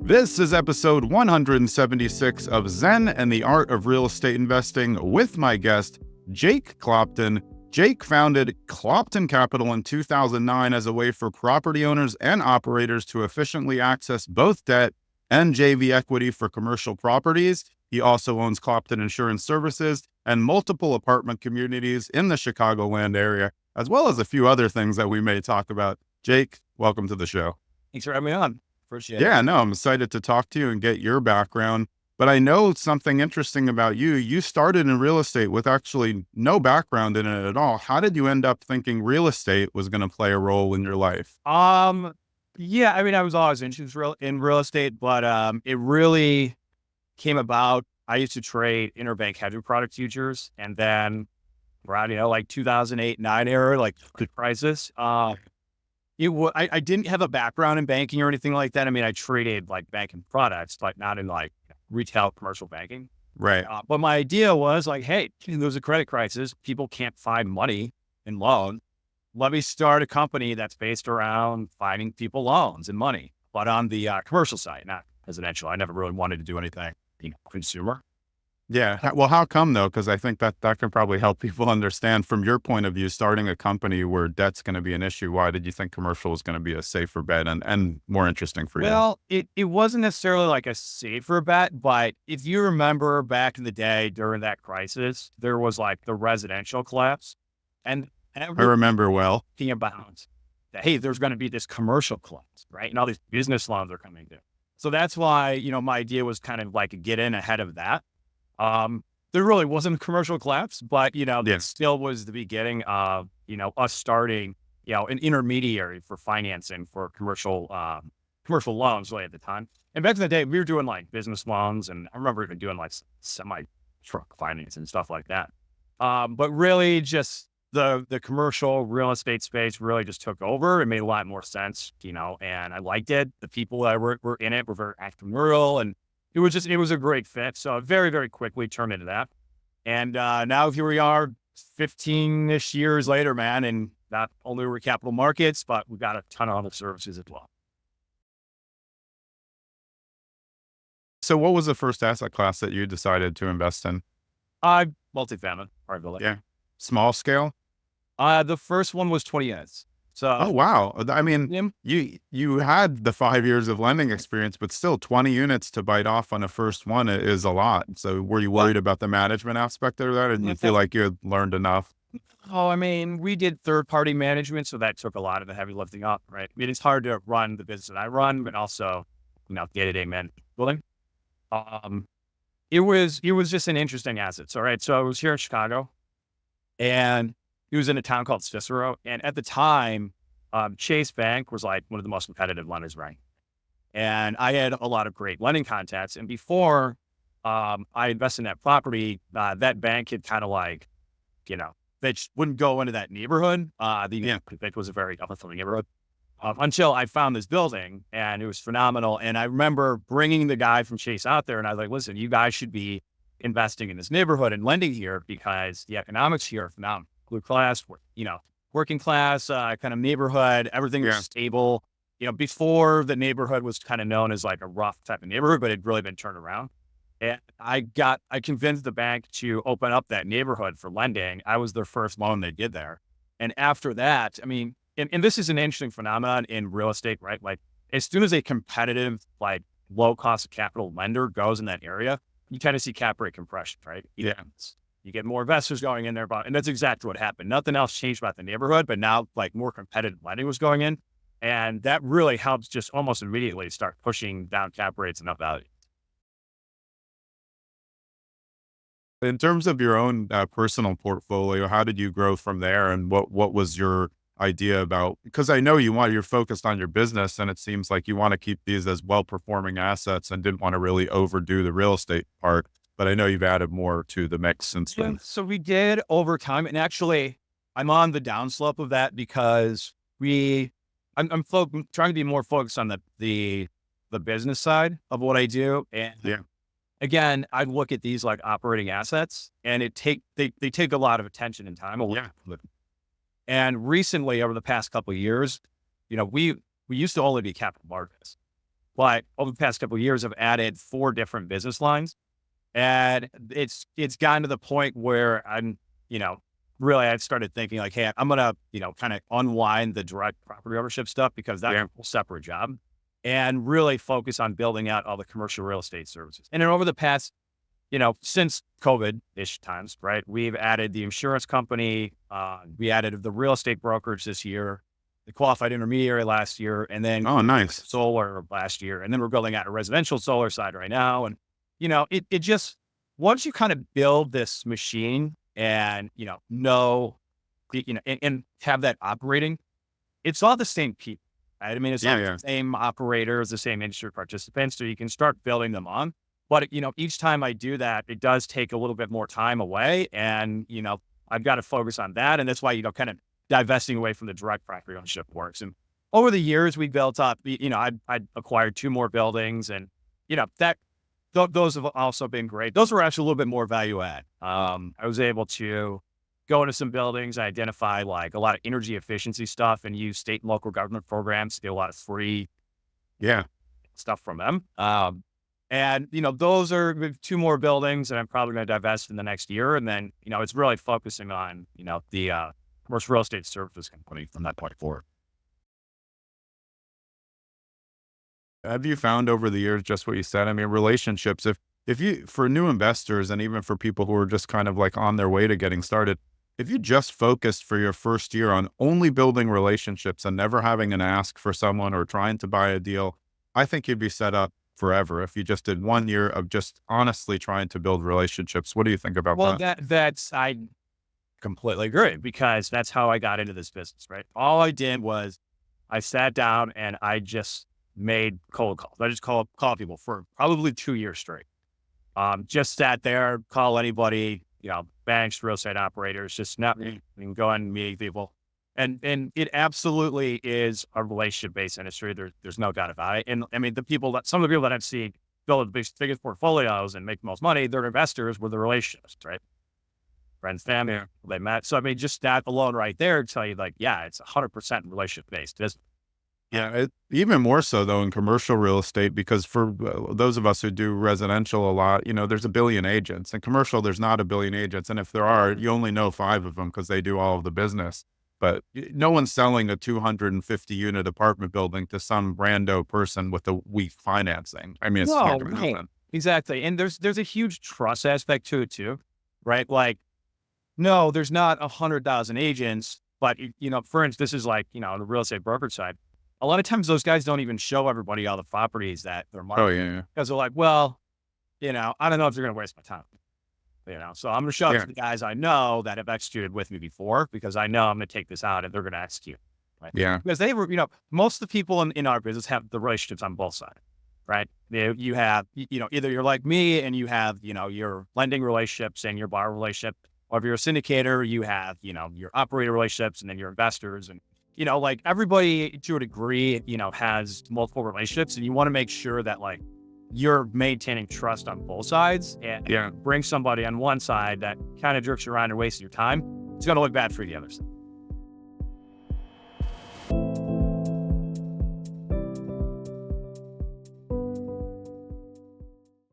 This is episode 176 of Zen and the Art of Real Estate Investing with my guest, Jake Clopton. Jake founded Clopton Capital in 2009 as a way for property owners and operators to efficiently access both debt and JV equity for commercial properties. He also owns Clopton Insurance Services and multiple apartment communities in the Chicagoland area, as well as a few other things that we may talk about. Jake, welcome to the show. Thanks for having me on. Appreciate it. Yeah, no, I'm excited to talk to you and get your background. But I know something interesting about you. You started in real estate with actually no background in it at all. How did you end up thinking real estate was going to play a role in your life? Yeah, I mean, I was always interested in real estate, but it really came about. I used to trade interbank hedging product futures, and then around, like 2008-9 era, like the crisis. I didn't have a background in banking or anything like that. I mean, I traded like banking products, but not in like retail commercial banking. Right. But my idea was like, hey, there's a credit crisis. People can't find money in loans. Let me start a company that's based around finding people loans and money, but on the commercial side, not residential. I never really wanted to do anything consumer. Yeah. Well, how come though? Because I think that can probably help people understand from your point of view, starting a company where debt's going to be an issue. Why did you think commercial was going to be a safer bet and more interesting for you? Well, it wasn't necessarily like a safer bet, but if you remember back in the day during that crisis, there was like the residential collapse, and I remember well. Thinking about that, hey, there's going to be this commercial collapse, right? And all these business loans are coming due. So that's why, my idea was kind of like get in ahead of that. There really wasn't a commercial collapse, but, It still was the beginning of, us starting, an intermediary for financing for commercial loans really at the time. And back in the day, we were doing like business loans, and I remember even doing like semi-truck finance and stuff like that. But really just the commercial real estate space really just took over. It made a lot more sense, and I liked it. The people that were in it were very entrepreneurial, and it was a great fit. So I very, very quickly turned into that. And now here we are 15-ish years later, man. And not only were we capital markets, but we've got a ton of other services as well. So what was the first asset class that you decided to invest in? Multifamily, private building. Yeah. Small scale? The first one was 20 units. So, oh, wow. I mean, you had the 5 years of lending experience, but still 20 units to bite off on a first one is a lot. So were you worried about the management aspect of that? And you feel like you had learned enough? Oh, I mean, we did third-party management, so that took a lot of the heavy lifting up, right? I mean, it's hard to run the business that I run, but also, day-to-day management building. It was just an interesting asset. So, right. So I was here in Chicago, and he was in a town called Cicero. And at the time, Chase Bank was like one of the most competitive lenders, right? And I had a lot of great lending contacts. And before I invested in that property, that bank had kind of like, they just wouldn't go into that neighborhood. It was a very upper neighborhood until I found this building, and it was phenomenal. And I remember bringing the guy from Chase out there, and I was like, listen, you guys should be investing in this neighborhood and lending here because the economics here are phenomenal. Blue class, working class, kind of neighborhood, everything was stable. Before the neighborhood was kind of known as like a rough type of neighborhood, but it had really been turned around. And I convinced the bank to open up that neighborhood for lending. I was their first loan they did there. And after that, I mean, and this is an interesting phenomenon in real estate, right? Like as soon as a competitive, like low cost of capital lender goes in that area, you kind of see cap rate compression, right? Yeah. You get more investors going in there, and that's exactly what happened. Nothing else changed about the neighborhood, but now like more competitive lending was going in. And that really helps just almost immediately start pushing down cap rates and up value. In terms of your own personal portfolio, how did you grow from there? And what was your idea about, because I know you're focused on your business, and it seems like you want to keep these as well-performing assets and didn't want to really overdo the real estate part. But I know you've added more to the mix since then. Yeah, so we did over time. And actually, I'm on the downslope of that because I'm trying to be more focused on the business side of what I do. And again, I look at these like operating assets, and they take a lot of attention and time. And recently, over the past couple of years, we used to only be capital markets. But over the past couple of years, I've added 4 different business lines. And it's gotten to the point where really I started thinking like, hey, I'm going to, kind of unwind the direct property ownership stuff because that's a separate job and really focus on building out all the commercial real estate services. And then over the past, since COVID-ish times, right, we've added the insurance company, we added the real estate brokerage this year, the qualified intermediary last year, and then nice. Solar last year. And then we're building out a residential solar side right now. And, it just, once you kind of build this machine and, and have that operating, it's all the same people, right? I mean, it's all the same operators, the same industry participants, so you can start building them on. But, each time I do that, it does take a little bit more time away. And, I've got to focus on that. And that's why, kind of divesting away from the direct property ownership works. And over the years, we built up, I acquired 2 more buildings and, those have also been great. Those were actually a little bit more value add. I was able to go into some buildings, identify like a lot of energy efficiency stuff and use state and local government programs to get a lot of free stuff from them. And, those are 2 more buildings that I'm probably going to divest in the next year. And then, it's really focusing on, the commercial real estate services company from that point forward. Have you found over the years, just what you said, I mean, relationships, if you, for new investors and even for people who are just kind of like on their way to getting started, if you just focused for your first year on only building relationships and never having an ask for someone or trying to buy a deal, I think you'd be set up forever if you just did 1 year of just honestly trying to build relationships. What do you think about that? Well, I completely agree because that's how I got into this business, right? All I did was I sat down and I just made cold calls. I just called people for probably 2 years straight. Just sat there, call anybody, banks, real estate operators, just not go and meet people. And it absolutely is a relationship-based industry. There's no doubt about it. And I mean, some of the people that I've seen build the biggest portfolios and make the most money, they're investors with the relationships, right? Friends, family, they met. So I mean, just that alone right there tell you like, yeah, it's 100% relationship-based business. Yeah, even more so though in commercial real estate, because for those of us who do residential a lot, there's a billion agents. In commercial, there's not a billion agents. And if there are, you only know 5 of them because they do all of the business. But no one's selling a 250 unit apartment building to some rando person with a weak financing. I mean, it's not going to happen. Exactly. And there's a huge trust aspect to it too, right? Like, no, there's not 100,000 agents, but for instance, this is like, on the real estate brokerage side. A lot of times those guys don't even show everybody all the properties that they're marketing. Oh, yeah. Because they're like, well, I don't know if they're going to waste my time. So I'm going to show it to the guys I know that have executed with me before because I know I'm going to take this out and they're going to execute. Right? Yeah. Because they were, most of the people in our business have the relationships on both sides, right? You have, either you're like me and you have, your lending relationships and your borrower relationship, or if you're a syndicator, you have, your operator relationships and then your investors and, like everybody to a degree, has multiple relationships and you want to make sure that like you're maintaining trust on both sides and bring somebody on one side that kind of jerks you around and wastes your time. It's going to look bad for the other side.